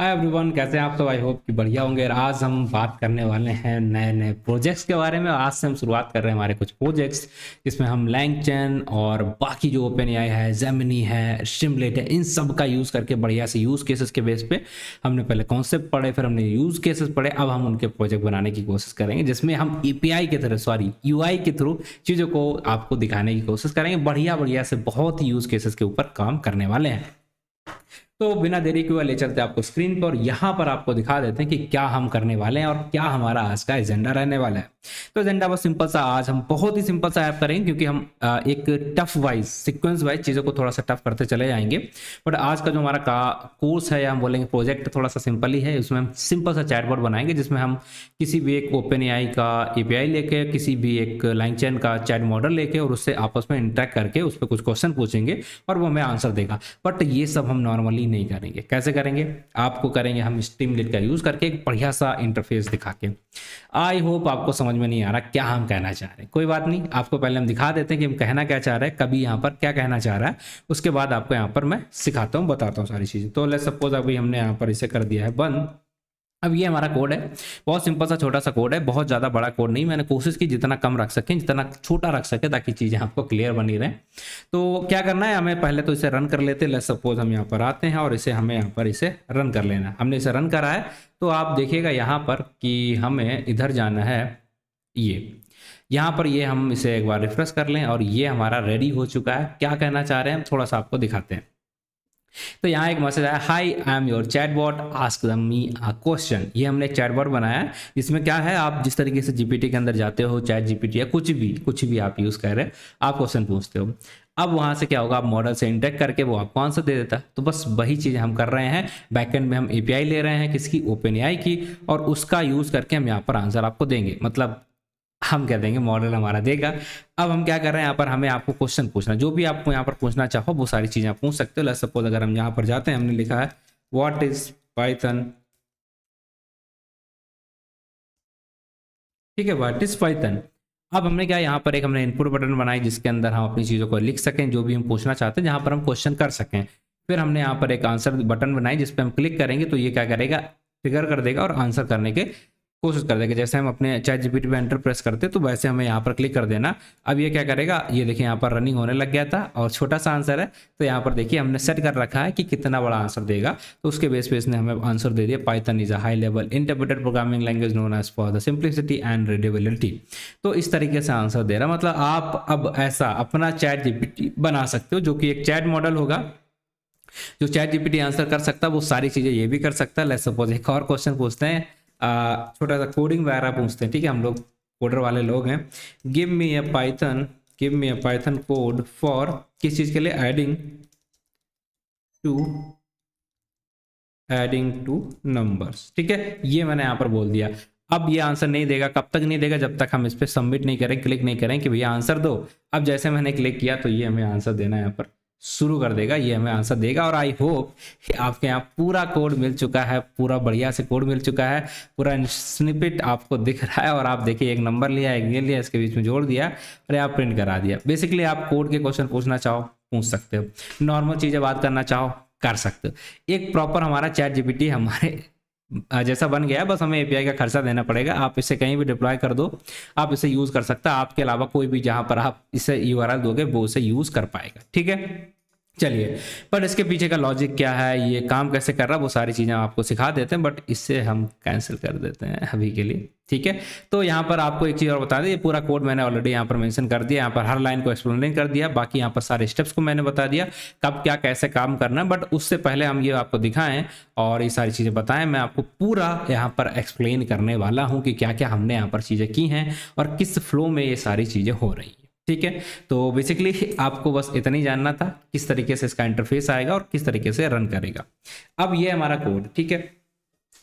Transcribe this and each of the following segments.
Hi everyone, कैसे हैं आप सब। आई होप कि बढ़िया होंगे। और आज हम बात करने वाले हैं नए नए प्रोजेक्ट्स के बारे में। आज से हम शुरुआत कर रहे हैं हमारे कुछ प्रोजेक्ट्स जिसमें हम लैंगचैन और बाकी जो ओपन एआई है, जेमिनी है, स्टिमलेट है, इन सब का यूज़ करके बढ़िया से यूज़ केसेस के बेस पे हमने पहले कॉन्सेप्ट पढ़े, फिर हमने यूज़ केसेस पढ़े। अब हम उनके प्रोजेक्ट बनाने की कोशिश करेंगे जिसमें हम एपीआई के थ्रू यूआई के थ्रू चीज़ों को आपको दिखाने की कोशिश करेंगे। बढ़िया बढ़िया से बहुत ही यूज़ केसेस के ऊपर काम करने वाले हैं। तो बिना देरी के हुए ले चलते आपको स्क्रीन पर, और यहाँ पर आपको दिखा देते हैं कि क्या हम करने वाले हैं और क्या हमारा आज का एजेंडा रहने वाला है। तो एजेंडा बस सिंपल सा, आज हम बहुत ही सिंपल सा ऐप करेंगे क्योंकि हम एक टफ वाइज सीक्वेंस वाइज चीज़ों को थोड़ा सा टफ करते चले जाएंगे। बट आज का जो हमारा कोर्स है, या हम बोलेंगे प्रोजेक्ट, थोड़ा सा सिंपल ही है। उसमें हम सिंपल सा चैटबॉट बनाएंगे जिसमें हम किसी भी एक ओपन एआई का एपीआई लेके, किसी भी एक लैंगचैन का चैट मॉडल लेके और उससे आपस में इंटरेक्ट करके उस पर कुछ क्वेश्चन पूछेंगे और वो हमें आंसर देगा। बट ये सब हम नॉर्मली नहीं करेंगे। कैसे करेंगे? आपको करेंगे हम स्ट्रीमलेट का यूज करके एक बढ़िया सा इंटरफेस दिखा के। आई होप आपको समझ में नहीं आ रहा क्या हम कहना चाह रहे हैं। कोई बात नहीं, आपको पहले हम दिखा देते हैं कि हम कहना क्या चाह रहे हैं, कभी यहाँ पर क्या कहना चाह रहा है। उसके बाद आपको यहाँ पर मैं सिखाता हूँ, बताता हूँ सारी चीज़ें। तो लेट्स सपोज अभी हमने यहाँ पर इसे कर दिया है बंद। अब ये हमारा कोड है, बहुत सिंपल सा छोटा सा कोड है, बहुत ज़्यादा बड़ा कोड नहीं। मैंने कोशिश की जितना कम रख सकें, जितना छोटा रख सके, ताकि चीज़ें आपको क्लियर बनी रहें। तो क्या करना है, हमें पहले तो इसे रन कर लेते हैं। लेट्स सपोज हम यहाँ पर आते हैं और इसे हमें यहाँ पर इसे रन कर लेना है। हमने इसे रन करा है तो आप देखिएगा यहाँ पर कि हमें इधर जाना है। ये यहाँ पर ये हम इसे एक बार रिफ्रेश कर लें और ये हमारा रेडी हो चुका है। क्या कहना चाह रहे हैं हम थोड़ा सा आपको दिखाते हैं। तो यहाँ एक मैसेज आया, high I am your chatbot ask me a question. ये हमने एक चैटबॉट बनाया है। इसमें क्या है, आप जिस तरीके से जीपीटी के अंदर जाते हो, चैट जीपीटी या कुछ भी आप यूज़ कर रहे हैं, आप क्वेश्चन पूछते हो। अब वहाँ से क्या होगा, आप मॉडल से इंटरेक्ट करके वो आपको आंसर दे देता है। तो बस वही चीज़ हम कर रहे हैं। बैकएंड में हम एपीआई ले रहे हैं किसकी, ओपन एआई की, और उसका यूज़ करके हम यहाँ पर आंसर आपको देंगे। मतलब हम कह देंगे मॉडल हमारा देगा। अब हम क्या कर रहे हैं, यहाँ पर हमें आपको क्वेश्चन पूछना, जो भी आपको यहाँ पर पूछना चाहो वो सारी चीज़ें आप पूछ सकते हो। लेट्स सपोज अगर हम यहाँ पर जाते हैं, हमने लिखा है व्हाट इज पाइथन। ठीक है, व्हाट इज पाइथन। अब हमने क्या, यहाँ पर एक हमने इनपुट बटन बनाई जिसके अंदर हम अपनी चीज़ों को लिख सकें, जो भी हम पूछना चाहते हैं, जहाँ पर हम क्वेश्चन कर सकें। फिर हमने यहाँ पर एक आंसर बटन बनाई जिस पर हम क्लिक करेंगे तो ये क्या करेगा, फिगर कर देगा और आंसर करने के कोशिश कर देगा। जैसे हम अपने चैट जीपीटी पे एंटर प्रेस करते तो वैसे हमें यहाँ पर क्लिक कर देना। अब ये क्या करेगा, ये देखिए यहाँ पर रनिंग होने लग गया था और छोटा सा आंसर है। तो यहाँ पर देखिए हमने सेट कर रखा है कि कितना बड़ा आंसर देगा। तो उसके बेस पे इसने हमें आंसर दे दिया, Python is a high level interpreted programming language known as for the simplicity and readability. तो इस तरीके से आंसर दे रहा। मतलब आप अब ऐसा अपना चैट जीपीटी बना सकते हो, जो कि एक चैट मॉडल होगा जो चैट जीपीटी आंसर कर सकता है वो सारी चीज़ें ये भी कर सकता है। लेट्स सपोज एक और क्वेश्चन पूछते हैं, छोटा सा कोडिंग वगैरह पूछते हैं। ठीक है, हम लोग कोडर वाले लोग हैं। Give me A Python code for किस चीज़ के लिए, एडिंग टू नंबर्स। ठीक है, ये मैंने यहाँ पर बोल दिया। अब ये आंसर नहीं देगा। कब तक नहीं देगा, जब तक हम इस पर सबमिट नहीं करें, क्लिक नहीं करें कि भैया आंसर दो। अब जैसे मैंने क्लिक किया तो ये हमें आंसर देना यहाँ पर शुरू कर देगा, ये हमें आंसर देगा। और आई होप आपके यहाँ पूरा कोड मिल चुका है, पूरा बढ़िया से कोड मिल चुका है, पूरा स्निपेट आपको दिख रहा है। और आप देखिए एक नंबर लिया, एक ये लिया, इसके बीच में जोड़ दिया और आप प्रिंट करा दिया। बेसिकली आप कोड के क्वेश्चन पूछना चाहो पूछ सकते हो, नॉर्मल चीज़ें बात करना चाहो कर सकते हो। एक प्रॉपर हमारा चैट जीपीटी हमारे जैसा बन गया है। बस हमें एपीआई का खर्चा देना पड़ेगा। आप इसे कहीं भी डिप्लॉय कर दो, आप इसे यूज़ कर सकते हैं। आपके अलावा कोई भी जहाँ पर आप इसे यूआरएल दोगे वो इसे यूज़ कर पाएगा। ठीक है, चलिए, पर इसके पीछे का लॉजिक क्या है, ये काम कैसे कर रहा है, वो सारी चीज़ें आपको सिखा देते हैं। बट इससे हम कैंसिल कर देते हैं अभी के लिए। ठीक है, तो यहाँ पर आपको एक चीज़ और बता दें, ये पूरा कोड मैंने ऑलरेडी यहाँ पर मेंशन कर दिया। यहाँ पर हर लाइन को एक्सप्लेन कर दिया, बाकी यहाँ पर सारे स्टेप्स को मैंने बता दिया कब क्या कैसे काम करना है। बट उससे पहले हम ये आपको दिखाएं और ये सारी चीज़ें बताएं, मैं आपको पूरा यहाँ पर एक्सप्लेन करने वाला हूँ कि क्या क्या हमने यहाँ पर चीज़ें की हैं और किस फ्लो में ये सारी चीज़ें हो रही हैं। ठीक है, तो बेसिकली आपको बस इतना ही जानना था किस तरीके से इसका इंटरफेस आएगा और किस तरीके से रन करेगा। अब ये हमारा कोड, ठीक है,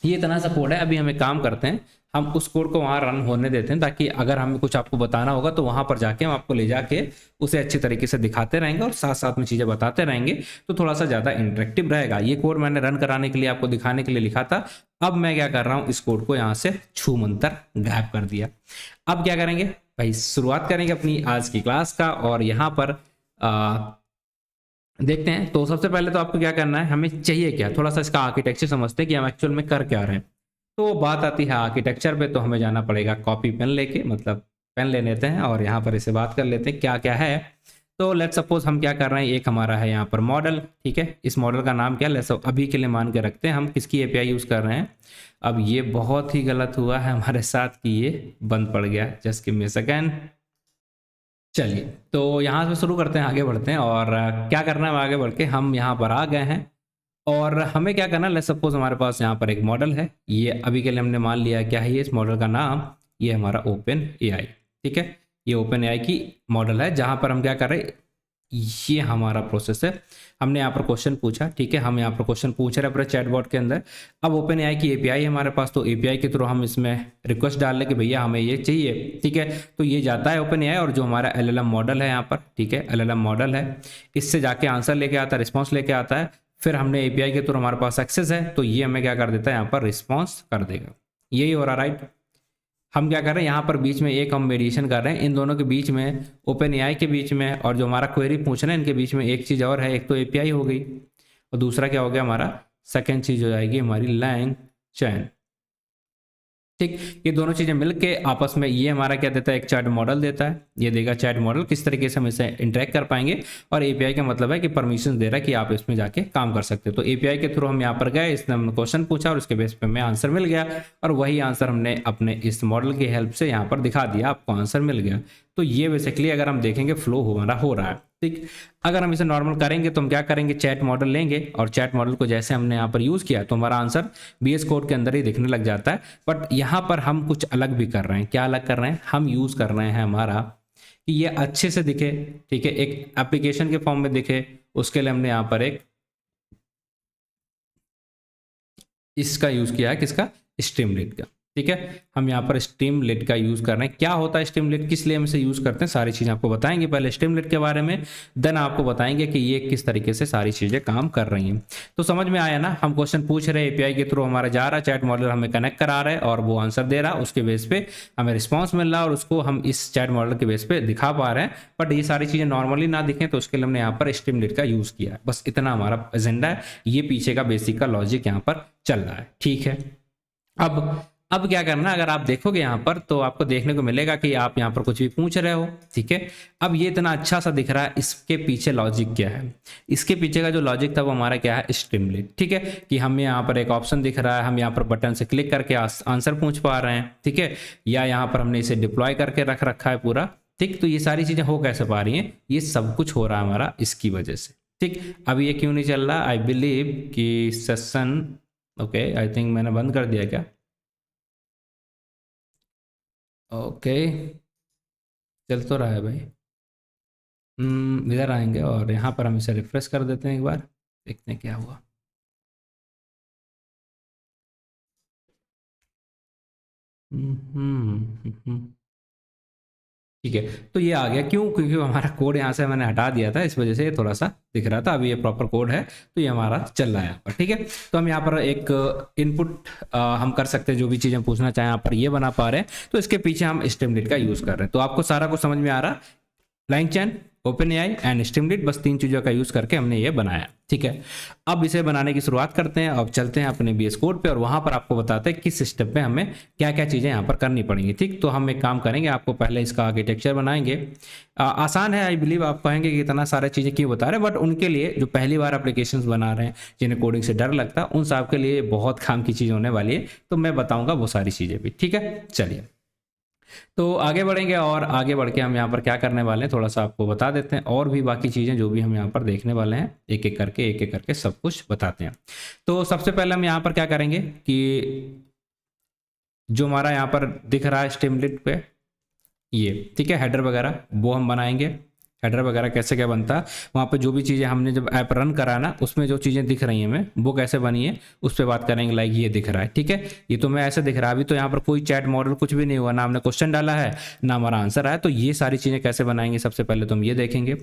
ये इतना सा कोड है। अभी हमें काम करते हैं, हम उस कोड को वहाँ रन होने देते हैं, ताकि अगर हमें कुछ आपको बताना होगा तो वहाँ पर जाके हम आपको ले जाके उसे अच्छी तरीके से दिखाते रहेंगे और साथ साथ में चीज़ें बताते रहेंगे। तो थोड़ा सा ज़्यादा इंटरेक्टिव रहेगा। ये कोड मैंने रन कराने के लिए, आपको दिखाने के लिए लिखा था। अब मैं क्या कर रहा हूँ, इस कोड को यहाँ से छू मंतर गायब कर दिया। अब क्या करेंगे भाई, शुरुआत करेंगे अपनी आज की क्लास का। और यहाँ पर देखते हैं। तो सबसे पहले तो आपको क्या करना है, हमें चाहिए क्या, थोड़ा सा इसका आर्किटेक्चर समझते हैं कि हम एक्चुअल में कर क्या रहे हैं। तो बात आती है आर्किटेक्चर पे, तो हमें जाना पड़ेगा कॉपी पेन लेके, मतलब पेन ले लेते हैं और यहाँ पर इसे बात कर लेते हैं क्या क्या है। तो लेट्स सपोज हम क्या कर रहे हैं, एक हमारा है यहाँ पर मॉडल, ठीक है। इस मॉडल का नाम क्या, लेट्स अभी के लिए मान के रखते हैं हम किसकी एपीआई यूज़ कर रहे हैं। अब ये बहुत ही गलत हुआ है हमारे साथ कि ये बंद पड़ गया, just give me a second. चलिए, तो यहाँ से शुरू करते हैं, आगे बढ़ते हैं और क्या करना है आगे बढ़ के, हम यहाँ पर आ गए हैं और हमें क्या करना है, लेट्स सपोज हमारे पास यहाँ पर एक मॉडल है, ये अभी के लिए हमने मान लिया क्या है, ये इस मॉडल का नाम, ये हमारा ओपन एआई, ठीक है। ये ओपन एआई की मॉडल है जहाँ पर हम क्या कर रहे हैं, ये हमारा प्रोसेस है। हमने यहाँ पर क्वेश्चन पूछा, ठीक है, हम यहाँ पर क्वेश्चन पूछ रहे हैं अपने चैटबॉट के अंदर। अब ओपन एआई की एपीआई है हमारे पास, तो एपीआई के थ्रू हम इसमें रिक्वेस्ट डाल लें कि भैया हमें ये चाहिए, ठीक है। तो ये जाता है ओपन एआई और जो हमारा एलएलएम मॉडल है यहाँ पर, ठीक है, एलएलएम मॉडल है, इससे जाके आंसर लेके आता है, रिस्पॉन्स लेके आता है। फिर हमने एपीआई के थ्रू हमारे पास एक्सेस है, तो ये हमें क्या कर देता है, यहाँ पर रिस्पॉन्स कर देगा। यही हो रहा, राइट। हम क्या कर रहे हैं, यहाँ पर बीच में एक हम मेडिएशन कर रहे हैं इन दोनों के बीच में, ओपन एआई के बीच में और जो हमारा क्वेरी पूछ रहे हैं इनके बीच में। एक चीज़ और है, एक तो एपीआई हो गई और दूसरा क्या हो गया हमारा, सेकेंड चीज़ हो जाएगी हमारी लैंग चैन, ठीक। ये दोनों चीज़ें मिलके आपस में ये हमारा क्या देता है, एक चैट मॉडल देता है। ये देगा चैट मॉडल, किस तरीके से हम इसे इंटरेक्ट कर पाएंगे। और एपीआई का मतलब है कि परमिशन दे रहा है कि आप इसमें जाके काम कर सकते हो। तो एपीआई के थ्रू हम यहाँ पर गए, इसने हमने क्वेश्चन पूछा और उसके बेस पे हमें आंसर मिल गया और वही आंसर हमने अपने इस मॉडल की हेल्प से यहाँ पर दिखा दिया, आपको आंसर मिल गया। तो ये बेसिकली अगर हम देखेंगे फ्लो हमारा हो रहा है, ठीक। अगर हम इसे नॉर्मल करेंगे तो हम क्या करेंगे, चैट मॉडल लेंगे और चैट मॉडल को जैसे हमने यहाँ पर यूज़ किया तो हमारा आंसर बीएस कोड के अंदर ही दिखने लग जाता है। बट यहाँ पर हम कुछ अलग भी कर रहे हैं। क्या अलग कर रहे हैं, हम यूज़ कर रहे हैं हमारा कि ये अच्छे से दिखे, ठीक है, एक एप्लीकेशन के फॉर्म में दिखे। उसके लिए हमने यहाँ पर एक इसका यूज़ किया है, किसका, स्ट्रीमलीट का, ठीक है। हम यहाँ पर स्ट्रीमलीट का यूज़ कर रहे हैं। क्या होता है स्ट्रीमलीट, किस लिए हम इसे यूज़ करते हैं, सारी चीज़ें आपको बताएंगे पहले स्ट्रीमलीट के बारे में, देन आपको बताएंगे कि ये किस तरीके से सारी चीज़ें काम कर रही हैं। तो समझ में आया ना, हम क्वेश्चन पूछ रहे हैं, एपीआई के थ्रू हमारा जा रहा है, चैट मॉडल हमें कनेक्ट करा रहा है और वो आंसर दे रहा है, उसके बेस पे हमें रिस्पॉन्स मिल रहा है और उसको हम इस चैट मॉडल के बेस पे दिखा पा रहे हैं। बट ये सारी चीज़ें नॉर्मली ना दिखें तो उसके लिए हमने यहाँ पर स्ट्रीमलीट का यूज़ किया है। बस इतना हमारा एजेंडा है, ये पीछे का बेसिक का लॉजिक यहाँ पर चल रहा है, ठीक है। अब क्या करना, अगर आप देखोगे यहाँ पर तो आपको देखने को मिलेगा कि आप यहाँ पर कुछ भी पूछ रहे हो, ठीक है। अब ये इतना अच्छा सा दिख रहा है, इसके पीछे लॉजिक क्या है, इसके पीछे का जो लॉजिक था वो हमारा क्या है, स्ट्रीमलीट, ठीक है। कि हमें यहाँ पर एक ऑप्शन दिख रहा है, हम यहाँ पर बटन से क्लिक करके आंसर पूछ पा रहे हैं, ठीक है। या यहाँ पर हमने इसे डिप्लॉय करके रख रखा है पूरा, ठीक। तो ये सारी चीज़ें हो कैसे पा रही हैं, ये सब कुछ हो रहा है हमारा इसकी वजह से, ठीक। अब ये क्यों नहीं चल रहा, आई बिलीव कि सेशन, ओके, आई थिंक मैंने बंद कर दिया क्या, ओके, चल तो रहा है भाई। इधर आएंगे और यहाँ पर हम इसे रिफ्रेश कर देते हैं एक बार, देखते हैं क्या हुआ। ठीक है, तो ये आ गया, क्यों, क्योंकि हमारा कोड यहाँ से मैंने हटा दिया था, इस वजह से ये थोड़ा सा दिख रहा था। अभी ये प्रॉपर कोड है तो ये हमारा चल रहा है यहाँ पर, ठीक है। तो हम यहाँ पर एक इनपुट हम कर सकते हैं, जो भी चीज़ें पूछना चाहें यहाँ पर ये बना पा रहे हैं। तो इसके पीछे हम स्ट्रीमलीट का यूज़ कर रहे हैं। तो आपको सारा कुछ समझ में आ रहा, LangChain, OpenAI and Streamlit, बस 3 चीज़ों का यूज़ करके हमने ये बनाया, ठीक है। अब इसे बनाने की शुरुआत करते हैं, अब चलते हैं अपने बीएस कोड पे और वहाँ पर आपको बताते हैं किस सिस्टम पे हमें क्या क्या चीज़ें यहाँ पर करनी पड़ेंगी, ठीक। तो हम एक काम करेंगे, आपको पहले इसका आर्किटेक्चर बनाएंगे। आसान है, आई बिलीव आप कहेंगे कि इतना सारा चीज़ें क्यों बता रहे हैं, बट उनके लिए जो पहली बार एप्लीकेशन बना रहे हैं, जिन्हें कोडिंग से डर लगता है, उन सब के लिए बहुत काम की चीज़ होने वाली है। तो मैं बताऊँगा वो सारी चीज़ें भी, ठीक है। चलिए, तो आगे बढ़ेंगे और आगे बढ़ के हम यहाँ पर क्या करने वाले हैं थोड़ा सा आपको बता देते हैं, और भी बाकी चीज़ें जो भी हम यहाँ पर देखने वाले हैं, एक एक करके सब कुछ बताते हैं। तो सबसे पहले हम यहाँ पर क्या करेंगे कि जो हमारा यहाँ पर दिख रहा है स्ट्रीमलीट पे, ये ठीक है, हेडर वगैरह वो हम बनाएंगे। हेडर वगैरह कैसे क्या बनता है, वहाँ पे जो भी चीज़ें हमने जब ऐप रन करा ना, उसमें जो चीज़ें दिख रही हैं हमें वो कैसे बनी है उस पर बात करेंगे। लाइक ये दिख रहा है, ठीक है, ये तो मैं ऐसे दिख रहा है। अभी तो यहाँ पर कोई चैट मॉडल कुछ भी नहीं हुआ, ना हमने क्वेश्चन डाला है ना हमारा आंसर आया। तो ये सारी चीज़ें कैसे बनाएंगे, सबसे पहले तो हम ये देखेंगे।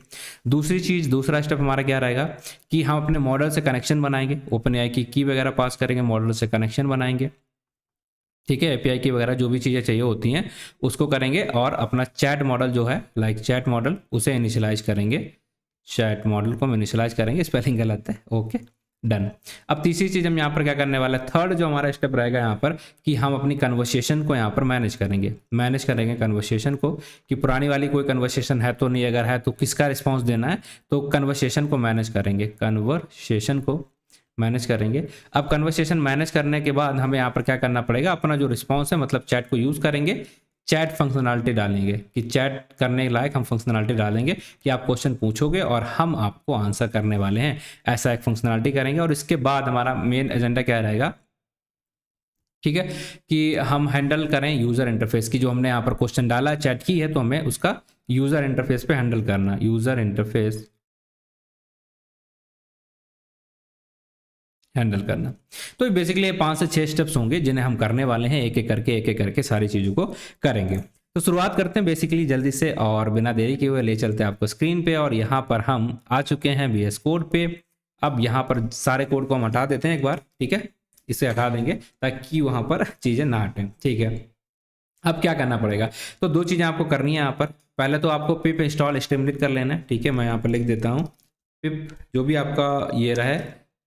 दूसरी चीज़, दूसरा स्टेप हमारा क्या रहेगा कि हम अपने मॉडल से कनेक्शन बनाएंगे, ओपन एआई की वगैरह पास करेंगे, मॉडल से कनेक्शन बनाएंगे, ठीक है। एपीआई की वगैरह जो भी चीज़ें चाहिए होती हैं उसको करेंगे और अपना चैट मॉडल जो है, लाइक चैट मॉडल, उसे इनिशियलाइज करेंगे। चैट मॉडल को हम इनिशियलाइज करेंगे, स्पेलिंग गलत है, ओके डन। अब तीसरी चीज़ हम यहाँ पर क्या करने वाले हैं, थर्ड जो हमारा स्टेप रहेगा यहाँ पर कि हम अपनी कन्वर्सेशन को यहाँ पर मैनेज करेंगे कन्वर्सेशन को, कि पुरानी वाली कोई कन्वर्सेशन है तो नहीं, अगर है तो किसका रिस्पॉन्स देना है, तो कन्वर्सेशन को मैनेज करेंगे। अब कन्वर्सेशन मैनेज करने के बाद हमें यहाँ पर क्या करना पड़ेगा, अपना जो रिस्पॉन्स है मतलब चैट को यूज़ करेंगे, चैट फंक्शनलिटी डालेंगे कि चैट करने लायक हम फंक्शनलिटी डालेंगे कि आप क्वेश्चन पूछोगे और हम आपको आंसर करने वाले हैं, ऐसा एक फंक्शनलिटी करेंगे। और इसके बाद हमारा मेन एजेंडा क्या रहेगा, ठीक है, कि हम हैंडल करें यूज़र इंटरफेस की, जो हमने यहाँ पर क्वेश्चन डाला है चैट की है तो हमें उसका यूज़र इंटरफेस पे हैंडल करना, यूज़र इंटरफेस हैंडल करना। तो बेसिकली ये 5 से 6 स्टेप्स होंगे जिन्हें हम करने वाले हैं, एक एक करके सारी चीज़ों को करेंगे। तो शुरुआत करते हैं बेसिकली जल्दी से, और बिना देरी किए हुए ले चलते हैं आपको स्क्रीन पे, और यहाँ पर हम आ चुके हैं VS कोड पे। अब यहाँ पर सारे कोड को हम हटा देते हैं एक बार, ठीक है, इसे हटा देंगे ताकि वहाँ पर चीज़ें ना हटें, ठीक है। अब क्या करना पड़ेगा, तो 2 चीज़ें आपको करनी है यहाँ पर। पहले तो आपको पिप इंस्टॉल स्ट्रीमलीट कर लेना है, ठीक है, मैं यहाँ पर लिख देता हूँ पिप, जो भी आपका ये रहे,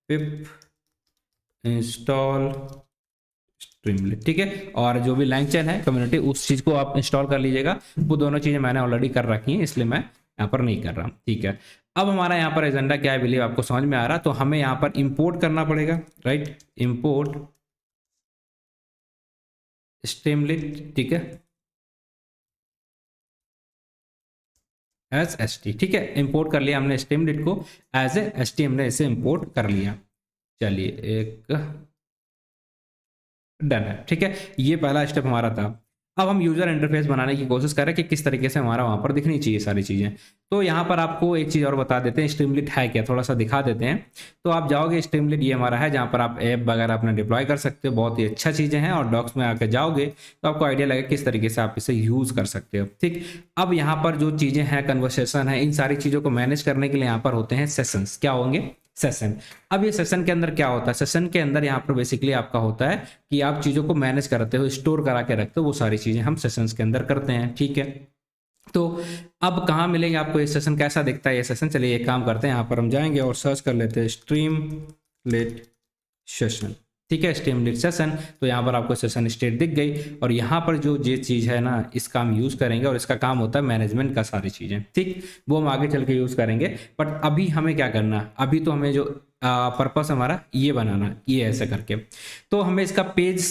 पिप इंस्टॉल स्ट्रीमलीट, ठीक है। और जो भी LangChain है कम्युनिटी, उस चीज़ को आप इंस्टॉल कर लीजिएगा। वो दोनों चीज़ें मैंने ऑलरेडी कर रखी हैं, इसलिए मैं यहाँ पर नहीं कर रहा हूँ, ठीक है। अब हमारा यहाँ पर एजेंडा क्या है, बिलीव आपको समझ में आ रहा, तो हमें यहाँ पर इंपोर्ट करना पड़ेगा, राइट, इंपोर्ट स्ट्रीमलीट, ठीक है, एज HT, ठीक है, इंपोर्ट कर लिया हमने स्ट्रीमलीट को एज ए HT, हमने इसे इंपोर्ट कर लिया। चलिए एक डन है, ठीक है, ये पहला स्टेप हमारा था। अब हम यूजर इंटरफेस बनाने की कोशिश करें कि किस तरीके से हमारा वहां पर दिखनी चाहिए सारी चीज़ें। तो यहाँ पर आपको एक चीज़ और बता देते हैं, स्ट्रीमलीट है क्या, थोड़ा सा दिखा देते हैं। तो आप जाओगे, स्ट्रीमलीट ये हमारा है, जहाँ पर आप ऐप वगैरह अपना डिप्लॉय कर सकते हो, बहुत ही अच्छा चीज़ें हैं। और डॉक्स में आकर जाओगे तो आपको आइडिया लगेगा किस तरीके से आप इसे यूज़ कर सकते हो, ठीक। अब यहाँ पर जो चीज़ें हैं, कन्वर्सेशन है, इन सारी चीज़ों को मैनेज करने के लिए यहाँ पर होते हैं सेशंस। क्या होंगे, सेशन। अब ये सेशन के अंदर क्या होता है, सेशन के अंदर यहाँ पर बेसिकली आपका होता है कि आप चीज़ों को मैनेज करते हो, स्टोर करा के रखते हो, वो सारी चीज़ें हम सेशंस के अंदर करते हैं, ठीक है। तो अब कहाँ मिलेंगे आपको ये सेशन, कैसा दिखता है ये सेशन, चलिए एक काम करते हैं, यहाँ पर हम जाएंगे और सर्च कर लेते हैं स्ट्रीमलीट सेशन, ठीक है, स्ट्रीमलीट सेशन। तो यहाँ पर आपको सेशन स्टेट दिख गई, और यहाँ पर जो ये चीज़ है ना, इसका हम यूज़ करेंगे, और इसका काम होता है मैनेजमेंट का सारी चीज़ें, ठीक, वो हम आगे चल के यूज़ करेंगे। बट अभी हमें क्या करना, अभी तो हमें जो पर्पस हमारा ये बनाना, ये ऐसे करके, तो हमें इसका पेज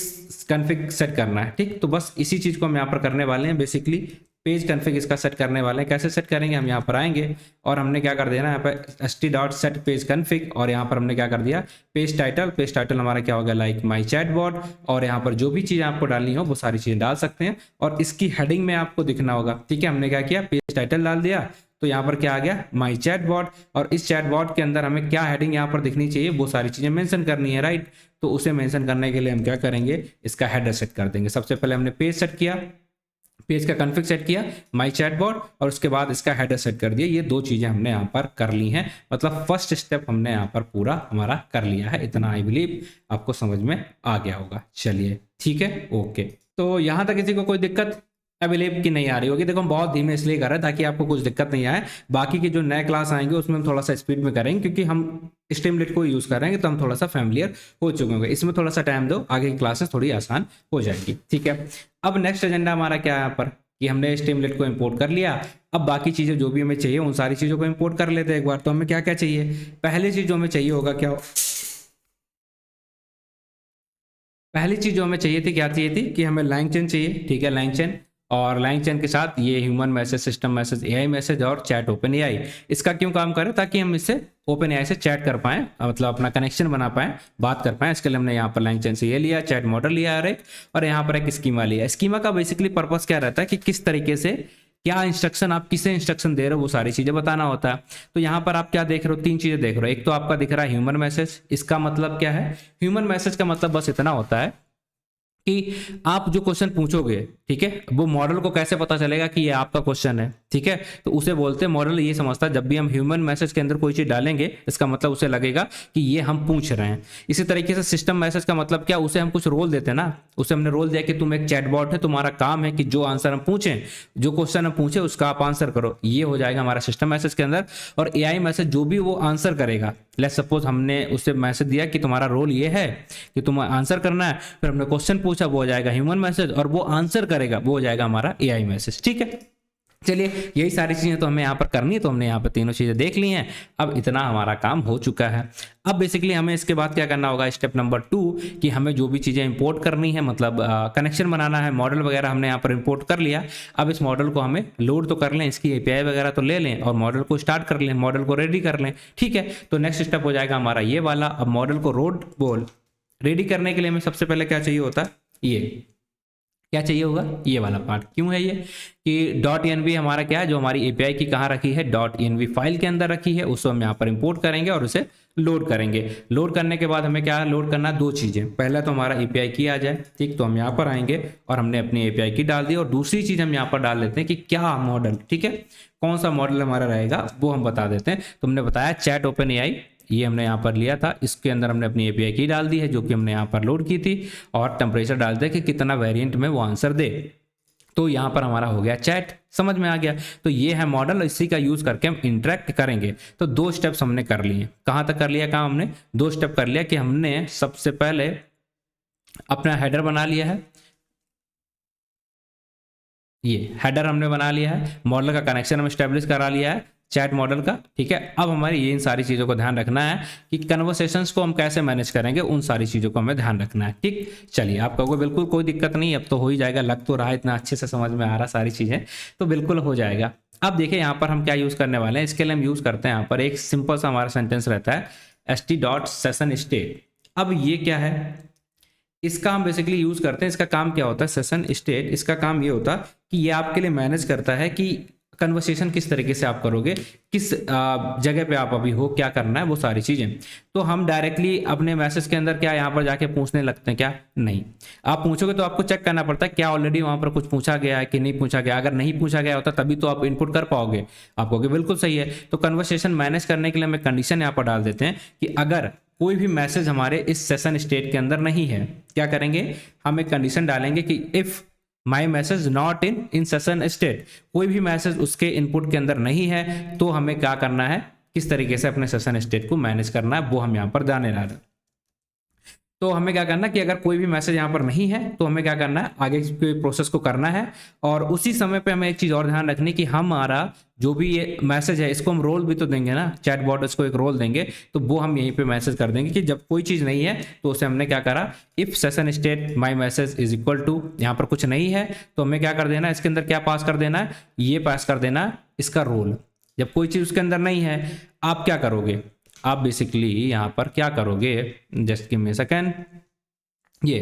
कॉन्फ़िग सेट करना है, ठीक। तो बस इसी चीज़ को हम यहाँ पर करने वाले हैं, बेसिकली पेज कॉन्फ़िग इसका सेट करने वाले हैं। कैसे सेट करेंगे, हम यहाँ पर आएंगे और हमने क्या कर देना, यहाँ पर ht.setPageConfig, और यहाँ पर हमने क्या कर दिया, पेज टाइटल हमारा क्या होगा, लाइक माई चैटबॉट। और यहाँ पर जो भी चीज़ें आपको डालनी हो वो सारी चीज़ें डाल सकते हैं, और इसकी हेडिंग में आपको दिखना होगा, ठीक है। हमने क्या किया, पेज टाइटल डाल दिया, तो यहाँ पर क्या आ गया, माई चैटबॉट। और इस चैटबॉट के अंदर हमें क्या हेडिंग यहाँ पर दिखनी चाहिए, वो सारी चीज़ें मेंशन करनी है, राइट। तो उसे मेंशन करने के लिए हम क्या करेंगे, इसका हेडर सेट कर देंगे। सबसे पहले हमने पेज सेट किया, पेज का कॉन्फ़िग सेट किया, माई चैटबॉट, और उसके बाद इसका हेडर सेट कर दिया। ये 2 चीज़ें हमने यहाँ पर कर ली हैं, मतलब फर्स्ट स्टेप हमने यहाँ पर पूरा हमारा कर लिया है। इतना आई बिलीव आपको समझ में आ गया होगा। चलिए ठीक है, ओके। तो यहाँ तक किसी को कोई दिक्कत अवेलेबल की नहीं आ रही होगी, देखो हम बहुत धीमे इसलिए कर रहे हैं ताकि आपको कुछ दिक्कत नहीं आए। बाकी के जो नए क्लास आएंगे उसमें हम थोड़ा सा स्पीड में करेंगे, क्योंकि हम स्ट्रीमलीट को यूज़ करेंगे तो हम थोड़ा सा फैमिलियर हो चुके होंगे। इसमें थोड़ा सा टाइम दो, आगे की क्लासेस थोड़ी आसान हो जाएगी, ठीक है। अब नेक्स्ट एजेंडा हमारा क्या है यहाँ पर, कि हमने स्ट्रीमलीट को इंपोर्ट कर लिया। अब बाकी चीज़ें जो भी हमें चाहिए उन सारी चीज़ों को इंपोर्ट कर लेते हैं एक बार। तो हमें क्या क्या चाहिए, पहली चीज़ जो हमें चाहिए होगा क्या, पहली चीज़ जो हमें चाहिए थी, क्या चाहिए थी कि हमें LangChain चाहिए, ठीक है, LangChain। और LangChain के साथ ये human message, system message, AI message और चैट OpenAI। इसका क्यों काम करें, ताकि हम इससे OpenAI से चैट कर पाएँ, मतलब अपना कनेक्शन बना पाएँ, बात कर पाएँ। इसके लिए हमने यहाँ पर LangChain से ये लिया, चैट मॉडल लिया है एक, और यहाँ पर एक स्कीमा लिया। स्कीमा का बेसिकली पर्पस क्या रहता है कि किस तरीके से क्या इंस्ट्रक्शन, आप किसे इंस्ट्रक्शन दे रहे हो वो सारी चीज़ें बताना होता है। तो यहाँ पर आप क्या देख रहे हो, 3 चीज़ें देख रहे हो। एक तो आपका दिख रहा है ह्यूमन मैसेज। इसका मतलब क्या है, ह्यूमन मैसेज का मतलब बस इतना होता है कि आप जो क्वेश्चन पूछोगे, ठीक है, वो मॉडल को कैसे पता चलेगा कि ये आपका क्वेश्चन है, ठीक है, तो उसे बोलते हैं, मॉडल ये समझता है जब भी हम ह्यूमन मैसेज के अंदर कोई चीज डालेंगे इसका मतलब उसे लगेगा कि ये हम पूछ रहे हैं। इसी तरीके से सिस्टम मैसेज का मतलब क्या, उसे हम कुछ रोल देते हैं ना, उसे हमने रोल दिया कि तुम एक चैटबॉट है, तुम्हारा काम है कि जो आंसर हम पूछें, जो क्वेश्चन हम पूछे उसका आप आंसर करो, ये हो जाएगा हमारा सिस्टम मैसेज के अंदर। और एआई मैसेज जो भी वो आंसर करेगा, लेट्स सपोज हमने उसे मैसेज दिया कि तुम्हारा रोल ये है कि तुम आंसर करना है, फिर हमने क्वेश्चन पूछा, वो हो जाएगा ह्यूमन मैसेज, और वो आंसर करेगा वो हो जाएगा हमारा एआई मैसेज, ठीक है। चलिए यही सारी चीजें तो हमें यहाँ पर करनी है, तो हमने यहाँ पर तीनों चीजें देख ली हैं। अब इतना हमारा काम हो चुका है। अब बेसिकली हमें इसके बाद क्या करना होगा, स्टेप नंबर 2, कि हमें जो भी चीजें इंपोर्ट करनी है, मतलब कनेक्शन बनाना है, मॉडल वगैरह हमने यहाँ पर इंपोर्ट कर लिया। अब इस मॉडल को हमें लोड तो कर लें, इसकी एपीआई वगैरह तो ले लें और मॉडल को स्टार्ट कर लें, मॉडल को रेडी कर लें, ठीक है। तो नेक्स्ट स्टेप हो जाएगा हमारा ये वाला। अब मॉडल को रेडी करने के लिए हमें सबसे पहले क्या चाहिए होता है, ये क्या चाहिए होगा, ये वाला पार्ट। क्यों है ये कि .env हमारा क्या है, जो हमारी एपीआई की कहाँ रखी है, .env फाइल के अंदर रखी है, उसको हम यहाँ पर इंपोर्ट करेंगे और उसे लोड करेंगे। लोड करने के बाद हमें क्या लोड करना है, दो चीजें। पहला तो हमारा एपीआई की आ जाए, ठीक, तो हम यहाँ पर आएंगे और हमने अपनी एपीआई की डाल दी। और दूसरी चीज हम यहाँ पर डाल देते हैं कि क्या मॉडल, ठीक है, कौन सा मॉडल हमारा रहेगा वो हम बता देते हैं। तुमने बताया चैट ओपन एआई, ये हमने यहाँ पर लिया था, इसके अंदर हमने अपनी एपीआई की डाल दी है जो कि हमने यहाँ पर लोड की थी, और टेम्परेचर डाल दिया कि कितना वेरिएंट में वो आंसर दे। तो यहाँ पर हमारा हो गया चैट, समझ में आ गया। तो ये है मॉडल, इसी का यूज करके हम इंटरेक्ट करेंगे। तो 2 स्टेप्स हमने कर लिए। कहाँ तक कर लिया काम हमने, 2 स्टेप कर लिया कि हमने सबसे पहले अपना हेडर बना लिया है, ये हेडर हमने बना लिया है, मॉडल का कनेक्शन हम स्टेब्लिश करा लिया है चैट मॉडल का, ठीक है। अब हमारी ये इन सारी चीज़ों को ध्यान रखना है कि कन्वर्सेशंस को हम कैसे मैनेज करेंगे, उन सारी चीज़ों को हमें ध्यान रखना है, ठीक। चलिए, आप कहोगे बिल्कुल कोई दिक्कत नहीं, अब तो हो ही जाएगा, लग तो रहा है, इतना अच्छे से समझ में आ रहा सारी चीज़ें, तो बिल्कुल हो जाएगा। अब देखिए यहाँ पर हम क्या यूज़ करने वाले हैं, इसके लिए हम यूज़ करते हैं यहाँ पर एक सिंपल सा हमारा सेंटेंस रहता है st.session_state। अब ये क्या है, इसका हम बेसिकली यूज़ करते हैं, इसका काम क्या होता है, सेशन स्टेट, इसका काम ये होता है कि ये आपके लिए मैनेज करता है कि कन्वर्सेशन किस तरीके से आप करोगे, किस जगह पे आप अभी हो, क्या करना है, वो सारी चीज़ें। तो हम डायरेक्टली अपने मैसेज के अंदर क्या यहाँ पर जाके पूछने लगते हैं, क्या नहीं। आप पूछोगे तो आपको चेक करना पड़ता है क्या ऑलरेडी वहाँ पर कुछ पूछा गया है कि नहीं पूछा गया। अगर नहीं पूछा गया होता तभी तो आप इनपुट कर पाओगे, आप कहोगे बिल्कुल सही है। तो कन्वर्सेशन मैनेज करने के लिए हमें कंडीशन यहाँ पर डाल देते हैं कि अगर कोई भी मैसेज हमारे इस सेशन स्टेट के अंदर नहीं है, क्या करेंगे, हम एक कंडीशन डालेंगे कि if my message not in session state, कोई भी मैसेज उसके इनपुट के अंदर नहीं है, तो हमें क्या करना है, किस तरीके से अपने सेशन स्टेट को मैनेज करना है, वो हम यहाँ पर जाने रहे हैं। तो हमें क्या करना है कि अगर कोई भी मैसेज यहाँ पर नहीं है तो हमें क्या करना है, आगे के प्रोसेस को करना है। और उसी समय पे हमें एक चीज़ और ध्यान रखनी कि हमारा जो भी ये मैसेज है इसको हम रोल भी तो देंगे ना, चैट बॉट इसको एक रोल देंगे, तो वो हम यहीं पे मैसेज कर देंगे कि जब कोई चीज़ नहीं है तो उसे हमने क्या करा, if session state my message is equal to, यहाँ पर कुछ नहीं है तो हमें क्या कर देना है, इसके अंदर क्या पास कर देना है, ये पास कर देना है इसका रोल। जब कोई चीज़ उसके अंदर नहीं है आप क्या करोगे, आप बेसिकली यहाँ पर क्या करोगे, just give me a second, ये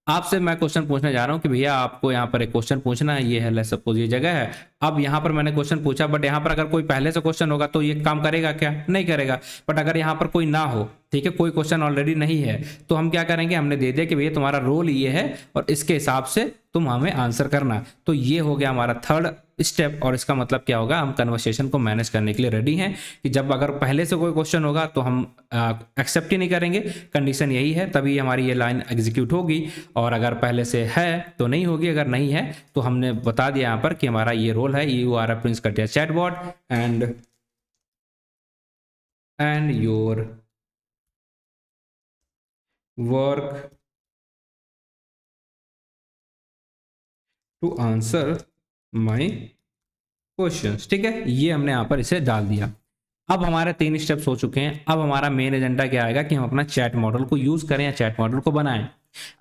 आपसे मैं क्वेश्चन पूछने जा रहा हूँ कि भैया आपको यहाँ पर एक क्वेश्चन पूछना है, ये है लेट्स सपोज ये जगह है। अब यहाँ पर मैंने क्वेश्चन पूछा, बट यहाँ पर अगर कोई पहले से क्वेश्चन होगा तो ये काम करेगा क्या, नहीं करेगा। बट अगर यहाँ पर कोई ना हो, ठीक है, कोई क्वेश्चन ऑलरेडी नहीं है, तो हम क्या करेंगे, हमने दे दिया कि भैया तुम्हारा रोल ये है और इसके हिसाब से तुम हमें आंसर करना। तो ये हो गया हमारा थर्ड स्टेप। और इसका मतलब क्या होगा, हम कन्वर्सेशन को मैनेज करने के लिए रेडी हैं कि जब अगर पहले से कोई क्वेश्चन होगा तो हम एक्सेप्ट ही नहीं करेंगे, कंडीशन यही है, तभी हमारी ये लाइन एग्जीक्यूट होगी। और अगर पहले से है तो नहीं होगी, अगर नहीं है तो हमने बता दिया यहाँ पर कि हमारा ये रोल है, यू आर प्रिंस कर दिया chatbot and your work to answer my questions, ठीक है। ये हमने यहाँ पर इसे डाल दिया। अब हमारे 3 स्टेप्स हो चुके हैं। अब हमारा मेन एजेंडा क्या आएगा कि हम अपना चैट मॉडल को यूज करें या चैट मॉडल को बनाएं।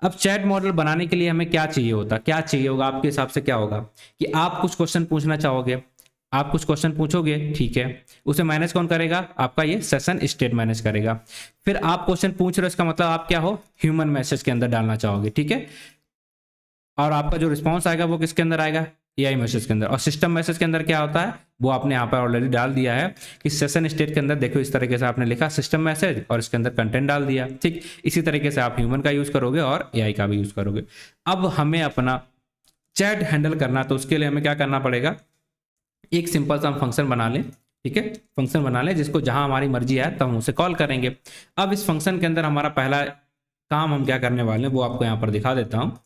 अब चैट मॉडल बनाने के लिए हमें क्या चाहिए होता, क्या चाहिए होगा आपके हिसाब से, क्या होगा कि आप कुछ क्वेश्चन पूछना चाहोगे, आप कुछ क्वेश्चन पूछोगे, ठीक है, उसे मैनेज कौन करेगा, आपका ये सेशन स्टेट मैनेज करेगा। फिर आप क्वेश्चन पूछ रहे हो, इसका मतलब आप क्या हो, ह्यूमन मैसेज के अंदर डालना चाहोगे, ठीक है। और आपका जो रिस्पॉन्स आएगा वो किसके अंदर आएगा, एआई मैसेज के अंदर। और सिस्टम मैसेज के अंदर क्या होता है वो आपने यहाँ पर ऑलरेडी डाल दिया है कि सेशन स्टेट के अंदर देखो इस तरीके से आपने लिखा सिस्टम मैसेज और इसके अंदर कंटेंट डाल दिया। ठीक इसी तरीके से आप ह्यूमन का यूज करोगे और एआई का भी यूज करोगे। अब हमें अपना चैट हैंडल करना, तो उसके लिए हमें क्या करना पड़ेगा, एक सिंपल सा हम फंक्शन बना लें। ठीक है, फंक्शन बना लें जिसको जहां हमारी मर्जी है तब हम उसे कॉल करेंगे। अब इस फंक्शन के अंदर हमारा पहला काम हम क्या करने वाले हैं वो आपको यहाँ पर दिखा देता हूँ।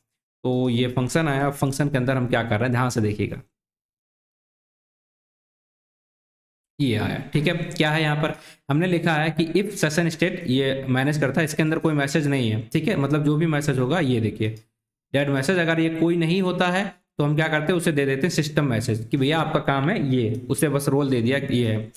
तो ये फंक्शन आया, फंक्शन के अंदर हम क्या कर रहे हैं ध्यान से देखिएगा, ये आया। ठीक है, क्या है यहाँ पर हमने लिखा है कि इफ सेशन स्टेट ये मैनेज करता है, इसके अंदर कोई मैसेज नहीं है। ठीक है, मतलब जो भी मैसेज होगा ये देखिए डेट मैसेज, अगर ये कोई नहीं होता है तो हम क्या करते हैं उसे दे देते हैं सिस्टम मैसेज कि भैया आपका काम है ये, उसे बस रोल दे दिया कि ये है।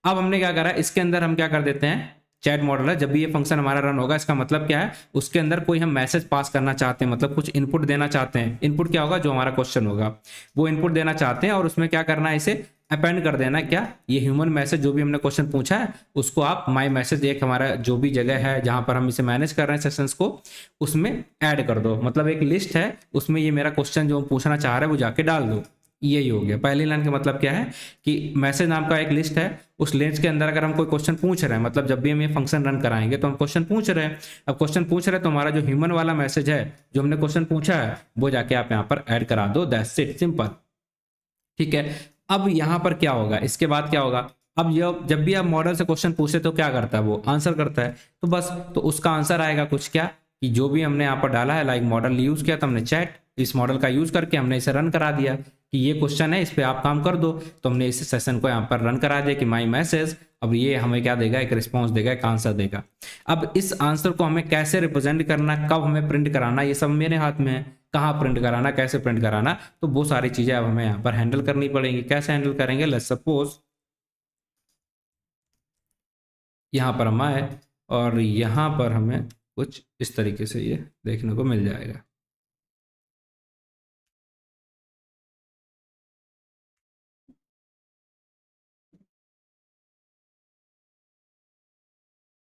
अब हमने क्या करा, इसके अंदर हम क्या कर देते हैं चैट मॉडल है, जब भी ये फंक्शन हमारा रन होगा इसका मतलब क्या है, उसके अंदर कोई हम मैसेज पास करना चाहते हैं, मतलब कुछ इनपुट देना चाहते हैं। इनपुट क्या होगा, जो हमारा क्वेश्चन होगा वो इनपुट देना चाहते हैं और उसमें क्या करना है, इसे अपेंड कर देना। क्या ये ह्यूमन मैसेज जो भी हमने क्वेश्चन पूछा है उसको आप माई मैसेज एक हमारा जो भी जगह है जहां पर हम इसे मैनेज कर रहे हैं सेशंस को, उसमें ऐड कर दो। मतलब एक लिस्ट है उसमें ये मेरा क्वेश्चन जो हम पूछना चाह रहे हैं वो जाके डाल दो। यही हो गया पहली लाइन का मतलब क्या है कि मैसेज नाम का एक लिस्ट है, उस लिस्ट के अंदर अगर हम कोई क्वेश्चन पूछ रहे हैं, मतलब जब भी हम ये फंक्शन रन कराएंगे तो हम क्वेश्चन पूछ रहे हैं। अब क्वेश्चन पूछ रहे हैं तो हमारा जो ह्यूमन वाला मैसेज है जो हमने क्वेश्चन पूछा है वो जाके आप यहाँ पर ऐड करा दो, दैट्स इट, सिंपल। ठीक है, अब यहाँ पर क्या होगा, इसके बाद क्या होगा, अब जब भी आप मॉडल से क्वेश्चन पूछे तो क्या करता है वो आंसर करता है। तो बस तो उसका आंसर आएगा कुछ क्या कि जो भी हमने यहाँ पर डाला है, लाइक मॉडल यूज किया तो हमने चैट, इस मॉडल का यूज करके हमने इसे रन करा दिया कि ये क्वेश्चन है इस पे आप काम कर दो, तो हमने इस सेशन को यहाँ पर रन करा दिया कि माई मैसेज। अब ये हमें क्या देगा, एक रिस्पॉन्स देगा, एक आंसर देगा। अब इस आंसर को हमें कैसे रिप्रेजेंट करना, कब हमें प्रिंट कराना, ये सब मेरे हाथ में है। कहाँ प्रिंट कराना, कैसे प्रिंट कराना, तो वो सारी चीजें अब हमें यहाँ पर हैंडल करनी पड़ेंगी। कैसे हैंडल करेंगे, लेट्स सपोज यहाँ पर हम आए और यहाँ पर हमें कुछ इस तरीके से ये देखने को मिल जाएगा।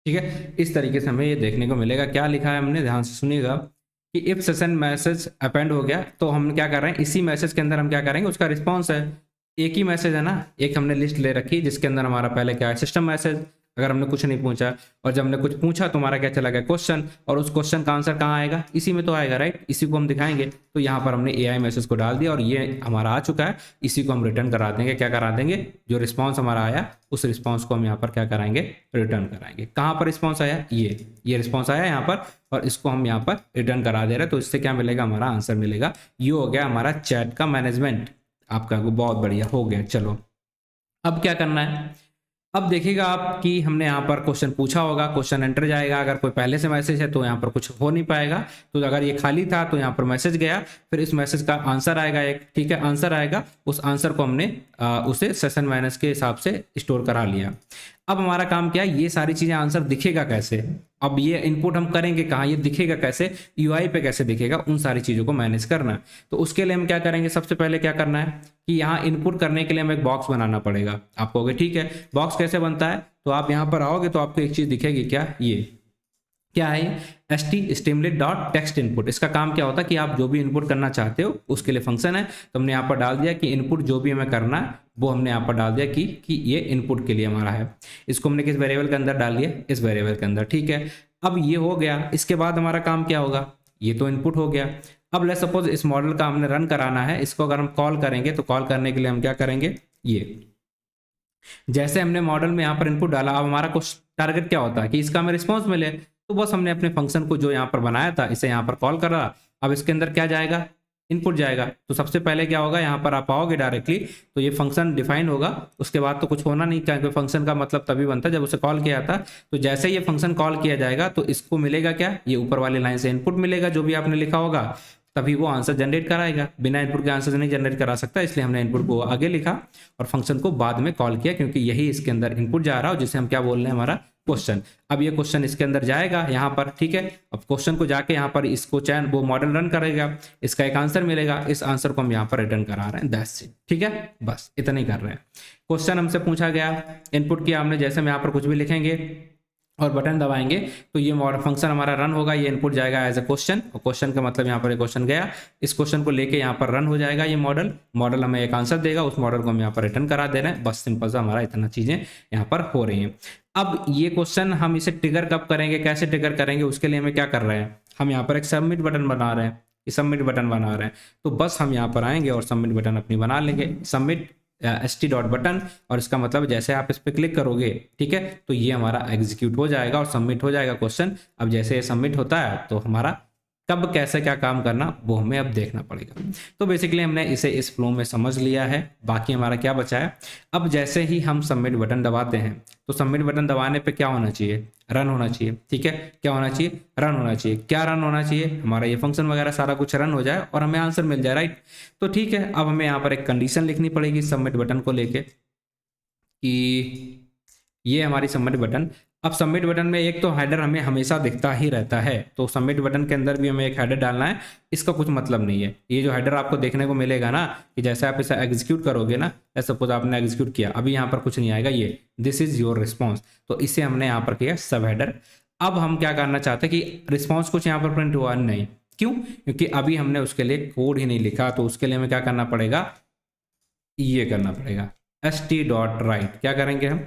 ठीक है, इस तरीके से हमें ये देखने को मिलेगा। क्या लिखा है हमने, ध्यान से सुनिएगा कि इफ सेशन मैसेज अपेंड हो गया तो हम क्या कर रहे हैं, इसी मैसेज के अंदर हम क्या करेंगे, उसका रिस्पॉन्स है। एक ही मैसेज है ना, एक हमने लिस्ट ले रखी जिसके अंदर हमारा पहले क्या है सिस्टम मैसेज, अगर हमने कुछ नहीं पूछा, और जब हमने कुछ पूछा तो हमारा क्या चला गया क्वेश्चन, और उस क्वेश्चन का आंसर कहाँ आएगा, इसी में तो आएगा, राइट, इसी को हम दिखाएंगे। तो यहाँ पर हमने एआई मैसेज को डाल दिया और ये हमारा आ चुका है, इसी को हम रिटर्न करा देंगे। क्या करा देंगे, जो रिस्पॉन्स हमारा आया उस रिस्पॉन्स को हम यहाँ पर क्या कराएंगे, रिटर्न कराएंगे। कहाँ पर रिस्पॉन्स आया, ये रिस्पॉन्स आया यहाँ पर, और इसको हम यहाँ पर रिटर्न करा दे रहे हैं। तो इससे क्या मिलेगा, हमारा आंसर मिलेगा। ये हो गया हमारा चैट का मैनेजमेंट आपका, बहुत बढ़िया हो गया। चलो अब क्या करना है, अब देखिएगा आप कि हमने यहाँ पर क्वेश्चन पूछा होगा, क्वेश्चन एंटर जाएगा, अगर कोई पहले से मैसेज है तो यहाँ पर कुछ हो नहीं पाएगा। तो अगर ये खाली था तो यहाँ पर मैसेज गया, फिर इस मैसेज का आंसर आएगा एक, ठीक है, आंसर आएगा, उस आंसर को हमने उसे सेशन मैनेज के हिसाब से स्टोर करा लिया। अब हमारा काम क्या है, ये सारी चीजें आंसर दिखेगा कैसे, अब ये इनपुट हम करेंगे कहाँ, ये दिखेगा कैसे, यूआई पे कैसे दिखेगा, उन सारी चीजों को मैनेज करना। तो उसके लिए हम क्या करेंगे, सबसे पहले क्या करना है कि यहाँ इनपुट करने के लिए हमें एक बॉक्स बनाना पड़ेगा। आप कहोगे ठीक है बॉक्स कैसे बनता है, तो आप यहाँ पर आओगे तो आपको एक चीज दिखेगी, क्या, ये क्या है, स्टीमलेट डॉट टेक्स्ट इनपुट। इसका काम क्या होता है कि आप जो भी इनपुट करना चाहते हो उसके लिए फंक्शन है। तो हमने यहाँ पर डाल दिया कि इनपुट जो भी हमें करना है वो हमने यहाँ पर डाल दिया कि ये इनपुट के लिए हमारा है। इसको हमने किस वेरिएबल के अंदर डाल दिया, इस वेरिएबल के अंदर, ठीक है। अब ये हो गया, इसके बाद हमारा काम क्या होगा, ये तो इनपुट हो गया। अब लेट्स सपोज इस मॉडल का हमने रन कराना है, इसको अगर हम कॉल करेंगे तो कॉल करने के लिए हम क्या करेंगे, ये जैसे हमने मॉडल में यहाँ पर इनपुट डाला, अब हमारा कुछ टारगेट क्या होता है कि इसका हमें रिस्पॉन्स मिले। तो बस हमने अपने फंक्शन को जो यहाँ पर बनाया था इसे यहाँ पर कॉल करा। अब इसके अंदर क्या जाएगा, इनपुट जाएगा। तो सबसे पहले क्या होगा, यहाँ पर आप आओगे डायरेक्टली तो ये फंक्शन डिफाइन होगा, उसके बाद तो कुछ होना नहीं, क्योंकि फंक्शन का मतलब तभी बनता है जब उसे कॉल किया था। तो जैसे ये फंक्शन कॉल किया जाएगा तो इसको मिलेगा क्या, ये ऊपर वाली लाइन से इनपुट मिलेगा जो भी आपने लिखा होगा, तभी वो आंसर जनरेट कराएगा। बिना इनपुट के आंसर नहीं जनरेट करा सकता, इसलिए हमने इनपुट को आगे लिखा और फंक्शन को बाद में कॉल किया, क्योंकि यही इसके अंदर इनपुट जा रहा है जिसे हम क्या बोल रहे हैं, हमारा क्वेश्चन। अब ये क्वेश्चन इसके अंदर जाएगा यहाँ पर, ठीक है। अब क्वेश्चन को जाके यहाँ पर इसको चैन वो मॉडल रन करेगा, इसका एक आंसर मिलेगा, इस आंसर को हम यहाँ पर रिटर्न करा रहे हैं, दैट्स इट, ठीक है। बस इतना ही कर रहे हैं। क्वेश्चन हमसे पूछा गया, इनपुट किया हमने, जैसे हम यहाँ पर कुछ भी लिखेंगे और बटन दबाएंगे तो ये फंक्शन हमारा रन होगा, ये इनपुट जाएगा एज ए क्वेश्चन, और क्वेश्चन का मतलब यहाँ पर एक क्वेश्चन गया, इस क्वेश्चन को लेके यहाँ पर रन हो जाएगा ये मॉडल हमें एक आंसर देगा, उस मॉडल को हम यहाँ पर रिटर्न करा दे रहे हैं। बस सिंपल सा हमारा इतना चीजें यहाँ पर हो रही हैं। अब ये क्वेश्चन हम इसे ट्रिगर कब करेंगे, कैसे ट्रिगर करेंगे, उसके लिए हमें क्या कर रहे हैं, हम यहाँ पर एक सबमिट बटन बना रहे हैं, सबमिट बटन बना रहे हैं। तो बस हम यहाँ पर आएंगे और सबमिट बटन अपनी बना लेंगे, सबमिट st.button, और इसका मतलब जैसे आप इस पर क्लिक करोगे, ठीक है, तो ये हमारा एग्जीक्यूट हो जाएगा और सबमिट हो जाएगा क्वेश्चन। अब जैसे ये सबमिट होता है तो हमारा कब कैसे क्या काम करना वो हमें अब देखना पड़ेगा। तो बेसिकली हमने इसे इस फ्लो में समझ लिया है। बाकी हमारा क्या बचा है, अब जैसे ही हम सबमिट बटन दबाते हैं तो सबमिट बटन दबाने पे क्या होना चाहिए, रन होना चाहिए, ठीक है, क्या होना चाहिए, रन होना चाहिए। क्या रन होना चाहिए, हमारा ये फंक्शन वगैरह सारा कुछ रन हो जाए और हमें आंसर मिल जाए, राइट। तो ठीक है, अब हमें यहाँ पर एक कंडीशन लिखनी पड़ेगी सबमिट बटन को लेके कि ये हमारी सबमिट बटन। अब सबमिट बटन में एक तो हेडर हमें हमेशा दिखता ही रहता है, तो सबमिट बटन के अंदर भी हमें एक हेडर डालना है। इसका कुछ मतलब नहीं है, ये जो हेडर आपको देखने को मिलेगा ना, कि जैसे आप इसे एग्जीक्यूट करोगे ना, जैसे सपोज आपने एग्जीक्यूट किया, अभी यहाँ पर कुछ नहीं आएगा, ये दिस इज योर रिस्पॉन्स, तो इसे हमने यहाँ पर किया सब हेडर। अब हम क्या करना चाहते हैं कि रिस्पॉन्स कुछ यहाँ पर प्रिंट हुआ नहीं, क्यों, क्योंकि अभी हमने उसके लिए कोड ही नहीं लिखा। तो उसके लिए हमें क्या करना पड़ेगा, ये करना पड़ेगा st.write। क्या करेंगे हम,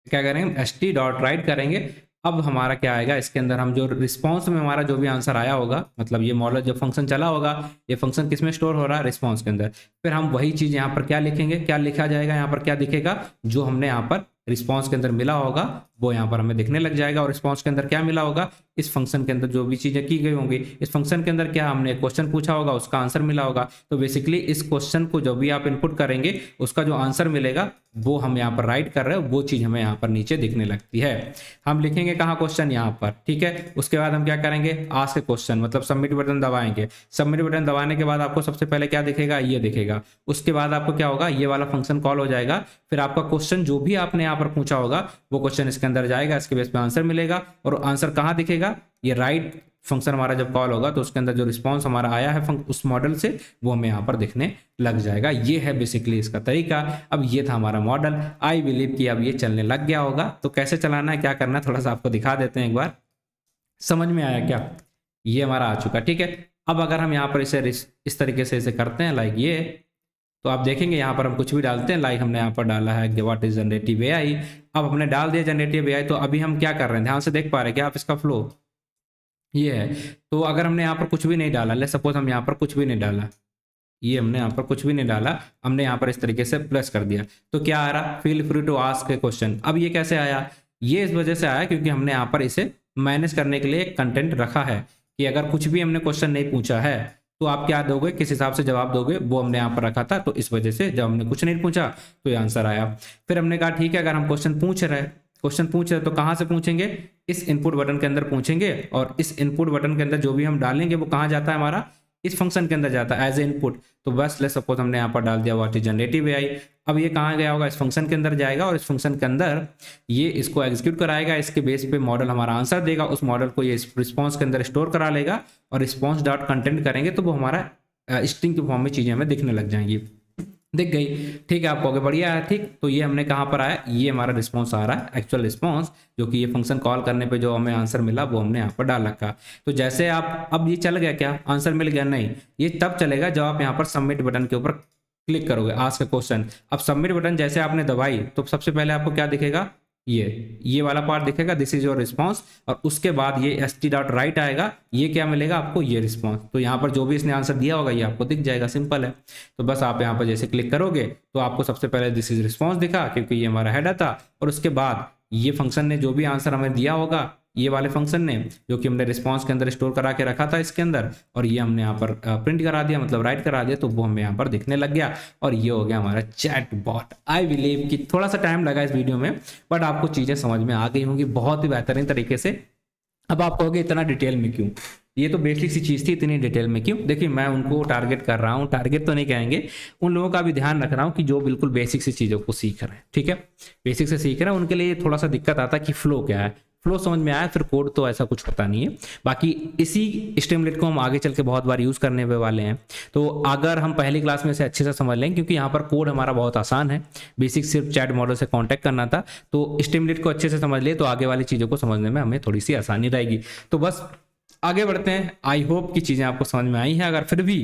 क्या करेंगे, st.write करेंगे। अब हमारा क्या आएगा, इसके अंदर हम जो रिस्पॉन्स में हमारा जो भी आंसर आया होगा, मतलब ये मॉडल जो फंक्शन चला होगा, ये फंक्शन किस में स्टोर हो रहा है, रिस्पॉन्स के अंदर। फिर हम वही चीज यहाँ पर क्या लिखेंगे, क्या लिखा जाएगा, यहाँ पर क्या दिखेगा, जो हमने यहाँ पर रिस्पॉन्स के अंदर मिला होगा वो यहाँ पर हमें दिखने लग जाएगा। और रिस्पॉन्स के अंदर क्या मिला होगा, इस फंक्शन के अंदर जो भी चीजें की गई होंगी, इस फंक्शन के अंदर क्या हमने क्वेश्चन पूछा होगा, उसका आंसर मिला होगा। तो बेसिकली इस क्वेश्चन को जो भी आप इनपुट करेंगे, उसका जो आंसर मिलेगा वो हम यहाँ पर राइट कर रहे हैं, वो चीज हमें यहाँ पर नीचे दिखने लगती है। हम लिखेंगे कहाँ, क्वेश्चन यहाँ पर, ठीक है। उसके बाद हम क्या करेंगे, आस्क क्वेश्चन, मतलब सबमिट बटन दबाएंगे। सबमिट बटन दबाने के बाद आपको सबसे पहले क्या दिखेगा, ये दिखेगा। उसके बाद आपको क्या होगा, ये वाला फंक्शन कॉल हो जाएगा। फिर आपका क्वेश्चन जो भी आपने यहाँ पर पूछा होगा वो क्वेश्चन इसके अंदर जाएगा, इसके बेस पे आंसर मिलेगा। और आंसर कहाँ दिखेगा, ये राइट फंक्शन हमारा जब कॉल होगा तो उसके अंदर जो रिस्पांस हमारा आया है उस मॉडल से, वो हमें यहाँ पर दिखने लग जाएगा। ये है बेसिकली इसका तरीका। अब ये था हमारा मॉडल। आई बिलीव कि अब ये चलने लग गया होगा। तो कैसे चलाना है, क्या करना है, थोड़ा सा आपको दिखा देते हैं एक बार। समझ में आया क्या, ये हमारा आ चुका, ठीक है। अब अगर हम यहाँ पर इसे इस तरीके से इसे करते हैं लाइक ये, तो आप देखेंगे यहाँ पर हम कुछ भी डालते हैं, लाइक हमने यहाँ पर डाला है व्हाट इज जनरेटिव एआई। अब हमने डाल दिया जनरेटिव एआई, तो अभी हम क्या कर रहे हैं, ध्यान से देख पा रहे हैं क्या आप इसका फ्लो, ये है। तो अगर हमने यहाँ पर कुछ भी नहीं डाला, ले सपोज हम यहाँ पर कुछ भी नहीं डाला, ये हमने यहाँ पर कुछ भी नहीं डाला, हमने यहाँ पर इस तरीके से प्लस कर दिया, तो क्या आ रहा, feel free to ask a question. अब ये कैसे आया, ये इस वजह से आया क्योंकि हमने यहाँ पर इसे मैनेज करने के लिए एक कंटेंट रखा है कि अगर कुछ भी हमने क्वेश्चन नहीं पूछा है तो आप क्या दोगे, किस हिसाब से जवाब दोगे, वो हमने यहाँ पर रखा था। तो इस वजह से जब हमने कुछ नहीं पूछा तो ये आंसर आया। फिर हमने कहा ठीक है, अगर हम क्वेश्चन पूछ रहे तो कहाँ से पूछेंगे, इस इनपुट बटन के अंदर पूछेंगे। और इस इनपुट बटन के अंदर जो भी हम डालेंगे वो कहाँ जाता है, हमारा इस फंक्शन के अंदर जाता है एज ए इनपुट। तो बस ले सपोज हमने यहाँ पर डाल दिया व्हाट इज जनरेटिव एआई। अब ये कहाँ गया होगा, इस फंक्शन के अंदर जाएगा और इस फंक्शन के अंदर ये इसको एग्जीक्यूट कराएगा। इसके बेस पे मॉडल हमारा आंसर देगा, उस मॉडल को ये रिस्पॉन्स के अंदर स्टोर करा लेगा और रिस्पॉन्स डॉट कंटेंट करेंगे तो वो हमारा स्ट्रिंग के फॉर्म में चीजें हमें दिखने लग जाएंगी। दिख गई, ठीक है, आपको आगे बढ़िया है, ठीक। तो ये हमने कहाँ पर आया, ये हमारा रिस्पॉन्स आ रहा है, एक्चुअल रिस्पॉन्स, जो कि ये फंक्शन कॉल करने पे जो हमें आंसर मिला वो हमने यहाँ पर डाल रखा। तो जैसे आप, अब ये चल गया क्या, आंसर मिल गया, नहीं, ये तब चलेगा जब आप यहाँ पर सबमिट बटन के ऊपर क्लिक करोगे, आस्क अ क्वेश्चन। अब सबमिट बटन जैसे आपने दबाई तो सबसे पहले आपको क्या दिखेगा, ये वाला पार्ट दिखेगा, दिस इज योर रिस्पॉन्स। और उसके बाद ये st.write आएगा, ये क्या मिलेगा आपको, ये रिस्पॉन्स। तो यहाँ पर जो भी इसने आंसर दिया होगा ये आपको दिख जाएगा, सिंपल है। तो बस आप यहाँ पर जैसे क्लिक करोगे तो आपको सबसे पहले दिस इज रिस्पॉन्स दिखा क्योंकि ये हमारा हेडर था। और उसके बाद ये फंक्शन ने जो भी आंसर हमें दिया होगा, ये वाले फंक्शन ने, जो कि हमने रिस्पॉन्स के अंदर स्टोर करा के रखा था इसके अंदर, और ये हमने यहाँ पर प्रिंट करा दिया, मतलब राइट करा दिया, तो वो हमें यहाँ पर दिखने लग गया। और ये हो गया हमारा चैट बॉट। आई बिलीव कि थोड़ा सा टाइम लगा इस वीडियो में, बट आपको चीजें समझ में आ गई होंगी बहुत ही बेहतरीन तरीके से। अब आप कहोगे इतना डिटेल में क्यों, ये तो बेसिक सी चीज थी, इतनी डिटेल में क्यों। देखिए मैं उनको टारगेट कर रहा हूँ, टारगेट तो नहीं कहेंगे, उन लोगों का भी ध्यान रख रहा हूँ कि जो बिल्कुल बेसिक सी चीजों को सीख रहे हैं, ठीक है, बेसिक से सीख रहे हैं, उनके लिए थोड़ा सा दिक्कत आता है कि फ्लो क्या है। फ्लो समझ में आया फिर कोड तो ऐसा कुछ होता नहीं है। बाकी इसी स्ट्रीमलेट को हम आगे चल के बहुत बार यूज़ करने वाले हैं, तो अगर हम पहली क्लास में से अच्छे से समझ लें, क्योंकि यहाँ पर कोड हमारा बहुत आसान है, बेसिक सिर्फ चैट मॉडल से कांटेक्ट करना था, तो स्ट्रीमलेट को अच्छे से समझ ले तो आगे वाली चीज़ों को समझने में हमें थोड़ी सी आसानी रहेगी। तो बस आगे बढ़ते हैं। आई होप कि चीज़ें आपको समझ में आई हैं। अगर फिर भी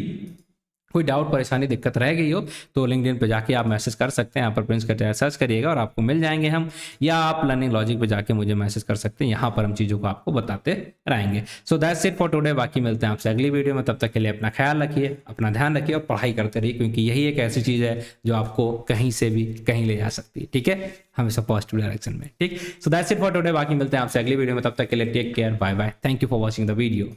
कोई डाउट परेशानी दिक्कत रह गई हो तो लिंक्डइन पे जाके आप मैसेज कर सकते हैं, यहाँ पर प्रिंस कटियार सर्च करिएगा और आपको मिल जाएंगे हम, या आप लर्निंग लॉजिक पे जाके मुझे मैसेज कर सकते हैं, यहाँ पर हम चीज़ों को आपको बताते रहेंगे। So that's it for today. बाकी मिलते हैं आपसे अगली वीडियो में, तब तक के लिए अपना ख्याल रखिए, अपना ध्यान रखिए और पढ़ाई करते रहिए, क्योंकि यही एक ऐसी चीज़ है जो आपको कहीं से भी कहीं ले जा सकती है। ठीक है, हमेशा पॉजिटिव डायरेक्शन में। ठीक, so that's it for today. बाकी मिलते हैं आपसे अगली वीडियो में, तब तक के लिए take care, bye bye, thank you for watching the video.